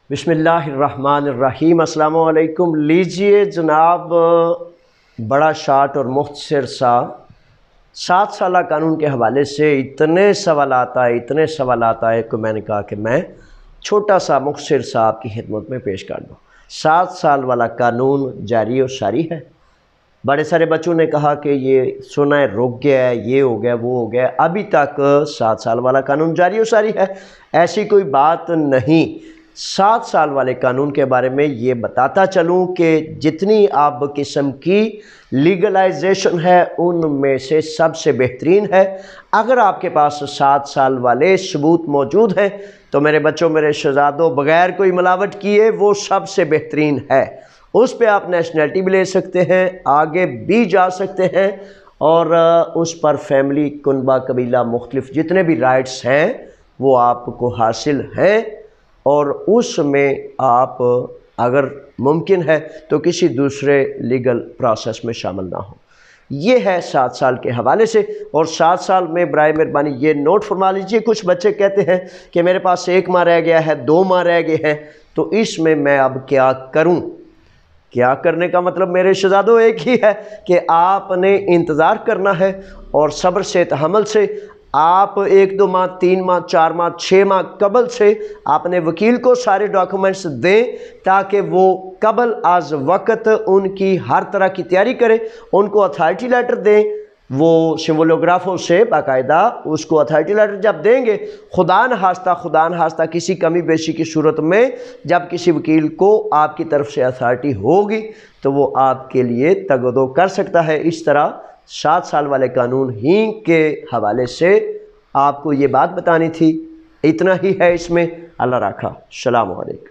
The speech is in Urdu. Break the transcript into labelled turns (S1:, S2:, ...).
S1: بسم اللہ الرحمن الرحیم۔ السلام علیکم۔ لیجئے جناب، بڑا شارٹ اور مختصر سا 7 سالہ قانون کے حوالے سے اتنے سوالات آئے کہ میں نے کہا کہ میں چھوٹا سا مختصر سا آپ کی خدمت میں پیش کر دوں۔ 7 سال والا قانون جاری اور ساری ہے۔ بڑے سارے بچوں نے کہا کہ یہ سنا ہے رک گیا ہے، یہ ہو گیا وہ ہو گیا، ابھی تک 7 سال والا قانون جاری اور ساری ہے، ایسی کوئی بات نہیں۔ 7 سال والے قانون کے بارے میں یہ بتاتا چلوں کہ جتنی اب قسم کی لیگلائزیشن ہے ان میں سے سب سے بہترین ہے۔ اگر آپ کے پاس 7 سال والے ثبوت موجود ہیں تو میرے بچوں، میرے شہزادوں، بغیر کوئی ملاوٹ کیے وہ سب سے بہترین ہے۔ اس پہ آپ نیشنلٹی بھی لے سکتے ہیں، آگے بھی جا سکتے ہیں، اور اس پر فیملی، کنبہ، قبیلہ، مختلف جتنے بھی رائٹس ہیں وہ آپ کو حاصل ہیں، اور اس میں آپ اگر ممکن ہے تو کسی دوسرے لیگل پروسیس میں شامل نہ ہوں۔ یہ ہے 7 سال کے حوالے سے۔ اور 7 سال میں برائے مہربانی یہ نوٹ فرما لیجئے، کچھ بچے کہتے ہیں کہ میرے پاس 1 ماہ رہ گیا ہے، 2 ماہ رہ گئے ہیں، تو اس میں اب کیا کروں؟ کیا کرنے کا مطلب میرے شہزادوں ایک ہی ہے کہ آپ نے انتظار کرنا ہے، اور صبر سے، تحمل سے۔ آپ 1 2 ماہ، 3 ماہ، 4 ماہ، 6 ماہ قبل سے اپنے وکیل کو سارے ڈاکومنٹس دیں تاکہ وہ قبل از وقت ان کی ہر طرح کی تیاری کرے، ان کو اتھارٹی لیٹر دیں، وہ سمبولوگرافوں سے باقاعدہ اس کو اتھارٹی لیٹر جب دیں گے، خدا نخواستہ کسی کمی بیشی کی صورت میں جب کسی وکیل کو آپ کی طرف سے اتھارٹی ہوگی تو وہ آپ کے لیے تگ و دو کر سکتا ہے۔ اس طرح 7 سال والے قانون ہی کے حوالے سے آپ کو یہ بات بتانی تھی۔ اتنا ہی ہے اس میں۔ اللہ رکھا۔ السلام علیکم۔